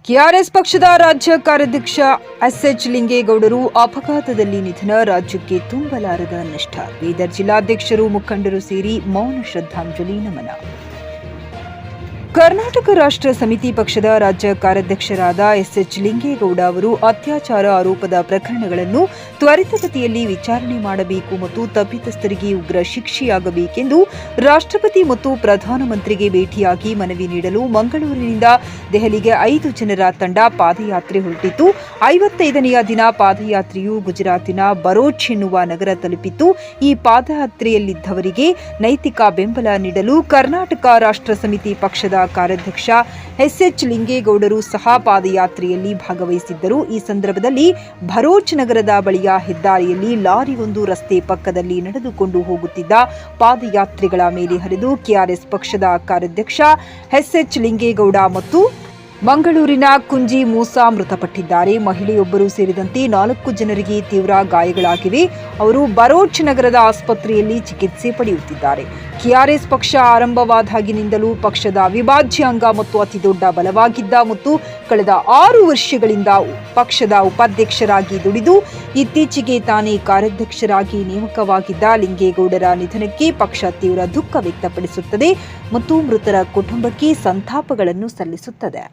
KRS ಪಕ್ಷದ ರಾಜ್ಯ ಕಾರ್ಯಾಧ್ಯಕ್ಷ ಎಸ್ಎಚ್ ಲಿಂಗೇಗೌಡರು ಅಪಘಾತದಲ್ಲಿ ನಿಧನ, ರಾಜ್ಯಕ್ಕೆ ತುಂಬಲಾರದ ನಷ್ಟ. ಬೀದರ್ ಜಿಲ್ಲಾಧ್ಯಕ್ಷರು ಮುಖಂಡರು ಸೇರಿ ಮೌನ ಶ್ರದ್ಧಾಂಜಲಿ ನಮನ. ಕರ್ನಾಟಕ ರಾಷ್ಟ್ರ ಸಮಿತಿ ಪಕ್ಷದ ರಾಜ್ಯ ಕಾರ್ಯಾಧ್ಯಕ್ಷರಾದ ಎಸ್ಎಚ್ ಲಿಂಗೇಗೌಡ ಅವರು ಅತ್ಯಾಚಾರ ಆರೋಪದ ಪ್ರಕರಣಗಳನ್ನು ತ್ವರಿತಗತಿಯಲ್ಲಿ ವಿಚಾರಣೆ ಮಾಡಬೇಕು ಮತ್ತು ತಪ್ಪಿತಸ್ಥರಿಗೆ ಉಗ್ರ ಶಿಕ್ಷೆಯಾಗಬೇಕೆಂದು ರಾಷ್ಟ್ರಪತಿ ಮತ್ತು ಪ್ರಧಾನಮಂತ್ರಿಗೆ ಭೇಟಿಯಾಗಿ ಮನವಿ ನೀಡಲು ಮಂಗಳೂರಿನಿಂದ ದೆಹಲಿಗೆ 5 ಜನರ ತಂಡ ಪಾದಯಾತ್ರೆ ಹೊರಟಿತ್ತು. 55ನೆಯ ದಿನ ಪಾದಯಾತ್ರೆಯು ಗುಜರಾತಿನ ಬರೋಚ್ ಎನ್ನುವ ನಗರ ತಲುಪಿತ್ತು. ಈ ಪಾದಯಾತ್ರೆಯಲ್ಲಿದ್ದವರಿಗೆ ನೈತಿಕ ಬೆಂಬಲ ನೀಡಲು ಕರ್ನಾಟಕ ರಾಷ್ಟ್ರ ಸಮಿತಿ ಪಕ್ಷದ ಕಾರ್ಯಾಧ್ಯಕ್ಷ ಎಸ್ಎಚ್ ಲಿಂಗೇಗೌಡರು ಸಹ ಪಾದಯಾತ್ರೆಯಲ್ಲಿ ಭಾಗವಹಿಸಿದ್ದರು. ಈ ಸಂದರ್ಭದಲ್ಲಿ ಭರೋಚ್ ನಗರದ ಬಳಿಯ ಹೆದ್ದಾರಿಯಲ್ಲಿ ಲಾರಿಯೊಂದು ರಸ್ತೆ ಪಕ್ಕದಲ್ಲಿ ನಡೆದುಕೊಂಡು ಹೋಗುತ್ತಿದ್ದ ಪಾದಯಾತ್ರಿಗಳ ಮೇಲೆ ಹರಿದು ಕೆಆರ್ಎಸ್ ಪಕ್ಷದ ಕಾರ್ಯಾಧ್ಯಕ್ಷ ಎಸ್ಎಚ್ ಲಿಂಗೇಗೌಡ ಮತ್ತು ಮಂಗಳೂರಿನ ಕುಂಜಿ ಮೂಸಾ ಮೃತಪಟ್ಟಿದ್ದಾರೆ. ಮಹಿಳೆಯೊಬ್ಬರು ಸೇರಿದಂತೆ 4 ಜನರಿಗೆ ತೀವ್ರ ಗಾಯಗಳಾಗಿವೆ. ಅವರು ಬರೋಚ್ ನಗರದ ಆಸ್ಪತ್ರೆಯಲ್ಲಿ ಚಿಕಿತ್ಸೆ ಪಡೆಯುತ್ತಿದ್ದಾರೆ. ಕೆಆರ್ಎಸ್ ಪಕ್ಷ ಆರಂಭವಾದಾಗಿನಿಂದಲೂ ಪಕ್ಷದ ಅವಿಭಾಜ್ಯ ಅಂಗ ಮತ್ತು ಅತಿದೊಡ್ಡ ಬಲವಾಗಿದ್ದ ಮತ್ತು ಕಳೆದ 6 ವರ್ಷಗಳಿಂದ ಪಕ್ಷದ ಉಪಾಧ್ಯಕ್ಷರಾಗಿ ದುಡಿದು ಇತ್ತೀಚೆಗೆ ತಾನೇ ಕಾರ್ಯಾಧ್ಯಕ್ಷರಾಗಿ ನೇಮಕವಾಗಿದ್ದ ಲಿಂಗೇಗೌಡರ ನಿಧನಕ್ಕೆ ಪಕ್ಷ ತೀವ್ರ ದುಃಖ ವ್ಯಕ್ತಪಡಿಸುತ್ತದೆ ಮತ್ತು ಮೃತರ ಕುಟುಂಬಕ್ಕೆ ಸಂತಾಪಗಳನ್ನು ಸಲ್ಲಿಸುತ್ತದೆ.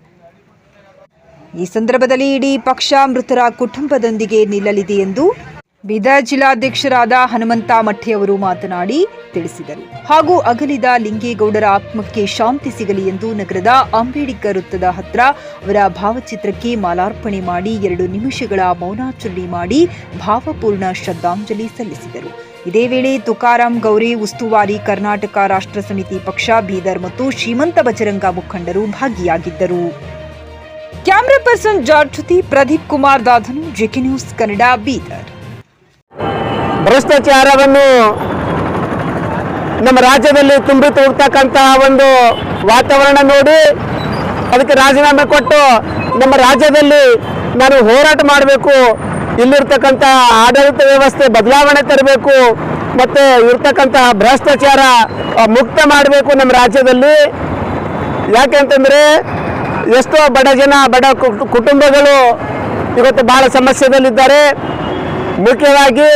ಈ ಸಂದರ್ಭದಲ್ಲಿ ಇಡೀ ಪಕ್ಷ ಮೃತರ ಕುಟುಂಬದೊಂದಿಗೆ ನಿಲ್ಲಲಿದೆ ಎಂದು ಬೀದರ್ ಜಿಲ್ಲಾಧ್ಯಕ್ಷರಾದ ಹನುಮಂತ ಮಠ್ಠಿಯವರು ಮಾತನಾಡಿ ತಿಳಿಸಿದರು. ಹಾಗೂ ಅಗಲಿದ ಲಿಂಗೇಗೌಡರ ಆತ್ಮಕ್ಕೆ ಶಾಂತಿ ಸಿಗಲಿ ಎಂದು ನಗರದ ಅಂಬೇಡ್ಕರ್ ವೃತ್ತದ ಹತ್ರ ಅವರ ಭಾವಚಿತ್ರಕ್ಕೆ ಮಾಲಾರ್ಪಣೆ ಮಾಡಿ 2 ನಿಮಿಷಗಳ ಮೌನಾಚರಣೆ ಮಾಡಿ ಭಾವಪೂರ್ಣ ಶ್ರದ್ಧಾಂಜಲಿ ಸಲ್ಲಿಸಿದರು. ಇದೇ ವೇಳೆ ತುಕಾರಾಂ ಗೌರಿ ಉಸ್ತುವಾರಿ ಕರ್ನಾಟಕ ರಾಷ್ಟ್ರ ಸಮಿತಿ ಪಕ್ಷ ಬೀದರ್ ಮತ್ತು ಶ್ರೀಮಂತ ಬಜರಂಗ ಮುಖಂಡರು ಭಾಗಿಯಾಗಿದ್ದರು. ಕ್ಯಾಮರಾ ಪರ್ಸನ್ ಜಾರ್ಜ್ ಜೊತೆ ಪ್ರದೀಪ್ ಕುಮಾರ್ ದಾಧನು, ಜೆಕೆ ನ್ಯೂಸ್ ಕನ್ನಡ, ಬೀದರ್. ಭ್ರಷ್ಟಾಚಾರವನ್ನು ನಮ್ಮ ರಾಜ್ಯದಲ್ಲಿ ತುಂಬಿ ತುಳುಕ್ತಕ್ಕಂತಹ ಒಂದು ವಾತಾವರಣ ನೋಡಿ ಅದಕ್ಕೆ ರಾಜೀನಾಮೆ ಕೊಟ್ಟು ನಮ್ಮ ರಾಜ್ಯದಲ್ಲಿ ನಾನು ಹೋರಾಟ ಮಾಡಬೇಕು, ಇಲ್ಲಿರ್ತಕ್ಕಂಥ ಆಡಳಿತ ವ್ಯವಸ್ಥೆ ಬದಲಾವಣೆ ತರಬೇಕು, ಮತ್ತು ಇರ್ತಕ್ಕಂತಹ ಭ್ರಷ್ಟಾಚಾರ ಮುಕ್ತ ಮಾಡಬೇಕು ನಮ್ಮ ರಾಜ್ಯದಲ್ಲಿ. ಯಾಕೆಂತಂದರೆ ಎಷ್ಟೋ ಬಡ ಜನ, ಬಡ ಕುಟುಂಬಗಳು ಇವತ್ತು ಭಾಳ ಸಮಸ್ಯೆದಲ್ಲಿದ್ದಾರೆ. ಮುಖ್ಯವಾಗಿ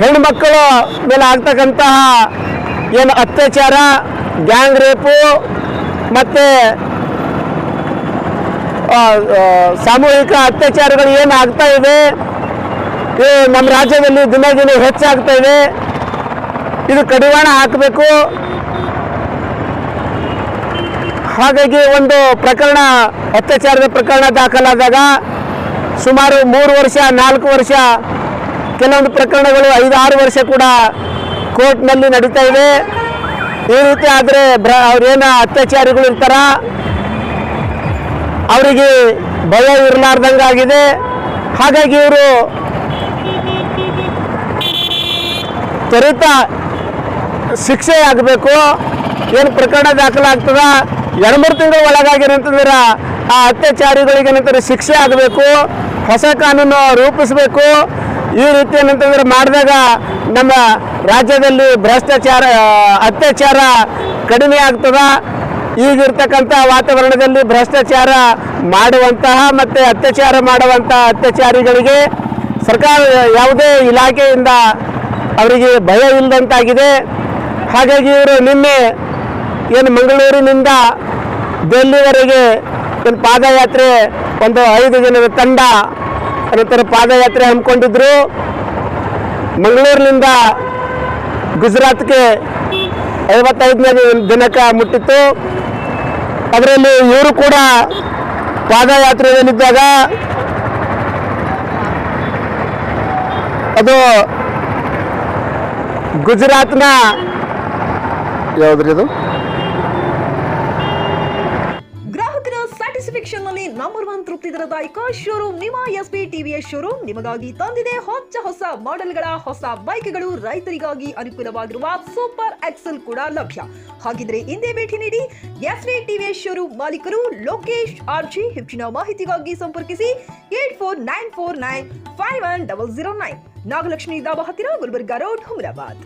ಹೆಣ್ಣುಮಕ್ಕಳು ಮೇಲೆ ಆಗ್ತಕ್ಕಂತಹ ಏನು ಅತ್ಯಾಚಾರ, ಗ್ಯಾಂಗ್ ರೇಪು ಮತ್ತು ಸಾಮೂಹಿಕ ಅತ್ಯಾಚಾರಗಳು ಏನು ಆಗ್ತಾ ಇವೆ, ನಮ್ಮ ರಾಜ್ಯದಲ್ಲಿ ದಿನ ದಿನ ಹೆಚ್ಚಾಗ್ತಾ ಇದೆ. ಇದು ಕಡಿವಾಣ ಹಾಕಬೇಕು. ಹಾಗಾಗಿ ಒಂದು ಪ್ರಕರಣ, ಅತ್ಯಾಚಾರದ ಪ್ರಕರಣ ದಾಖಲಾದಾಗ ಸುಮಾರು 3 ವರ್ಷ 4 ವರ್ಷ, ಕೆಲವೊಂದು ಪ್ರಕರಣಗಳು 5-6 ವರ್ಷ ಕೂಡ ಕೋರ್ಟ್ನಲ್ಲಿ ನಡೀತಾ ಇದೆ. ಈ ರೀತಿ ಆದರೆ ಅವ್ರೇನು ಅತ್ಯಾಚಾರಿಗಳು ಇರ್ತಾರ ಅವರಿಗೆ ಭಯ ಇರಲಾರ್ದಂಗಾಗಿದೆ. ಹಾಗಾಗಿ ಇವರು ತ್ವರಿತ ಶಿಕ್ಷೆ ಆಗಬೇಕು. ಏನು ಪ್ರಕರಣ ದಾಖಲಾಗ್ತದ 2-3 ತಿಂಗಳ ಒಳಗಾಗಿರಂತಂದ್ರೆ ಆ ಅತ್ಯಾಚಾರಿಗಳಿಗೆ ಏನಂತಾರೆ ಶಿಕ್ಷೆ ಆಗಬೇಕು, ಹೊಸ ಕಾನೂನು ರೂಪಿಸಬೇಕು. ಈ ರೀತಿ ಏನಂತಂದ್ರೆ ಮಾಡಿದಾಗ ನಮ್ಮ ರಾಜ್ಯದಲ್ಲಿ ಭ್ರಷ್ಟಾಚಾರ, ಅತ್ಯಾಚಾರ ಕಡಿಮೆ ಆಗ್ತದ. ಈಗಿರ್ತಕ್ಕಂಥ ವಾತಾವರಣದಲ್ಲಿ ಭ್ರಷ್ಟಾಚಾರ ಮಾಡುವಂತಹ ಮತ್ತು ಅತ್ಯಾಚಾರ ಮಾಡುವಂತಹ ಅತ್ಯಾಚಾರಿಗಳಿಗೆ ಸರ್ಕಾರ ಯಾವುದೇ ಇಲಾಖೆಯಿಂದ ಅವರಿಗೆ ಭಯ ಇಲ್ಲದಂತಾಗಿದೆ. ಹಾಗಾಗಿ ಇವರು ನಿನ್ನೆ ಏನು ಮಂಗಳೂರಿನಿಂದ ದೆಹಲಿವರೆಗೆ ಒಂದು ಪಾದಯಾತ್ರೆ, ಒಂದು 5 ಜನರ ತಂಡ ನಂತರ ಪಾದಯಾತ್ರೆ ಹಮ್ಮಿಕೊಂಡಿದ್ರು. ಮಂಗಳೂರಿನಿಂದ ಗುಜರಾತ್ಗೆ 55ನೇ ದಿನಕ್ಕೆ ಮುಟ್ಟಿತ್ತು. ಅದರಲ್ಲಿ ಇವರು ಕೂಡ ಪಾದಯಾತ್ರೆಯಲ್ಲಿದ್ದಾಗ ಅದು ಗುಜರಾತ್ನ ಯಾವುದ್ರಿ ಅದು ನಲ್ಲಿ ನಂಬರ್ 1 ತೃಪ್ತಿ ದರದಾಯಕ ಶೋರೂಮ್ ನಿಮ್ಮ ಎಸ್ಪಿ ಟಿವಿಎಸ್ ಶೋರೂಮ್ ನಿಮಗಾಗಿ ತಂದಿದೆ ಹೊಸ ಮಾಡೆಲ್ಗಳ ಹೊಸ ಬೈಕ್ಗಳು. ರೈತರಿಗಾಗಿ ಅನುಕೂಲವಾಗಿರುವ ಸೂಪರ್ ಎಕ್ಸೆಲ್ ಕೂಡ ಲಭ್ಯ. ಹಾಗಿದ್ರೆ ಹಿಂದೆ ಭೇಟಿ ನೀಡಿ ಎಸ್ಪಿ ಟಿವಿಎಸ್ ಶೋರೂಮ್ ಮಾಲೀಕರು ಲೋಕೇಶ್ ಆರ್ಜಿ. ಹೆಚ್ಚಿನ ಮಾಹಿತಿಗಾಗಿ ಸಂಪರ್ಕಿಸಿ 8494951009, ನಾಗಲಕ್ಷ್ಮಿ ದಾಬಾ ಹತ್ತಿರ, ಗುಲ್ಬರ್ಗಾ ರೋಡ್, ಹುಮರಾಬಾದ್.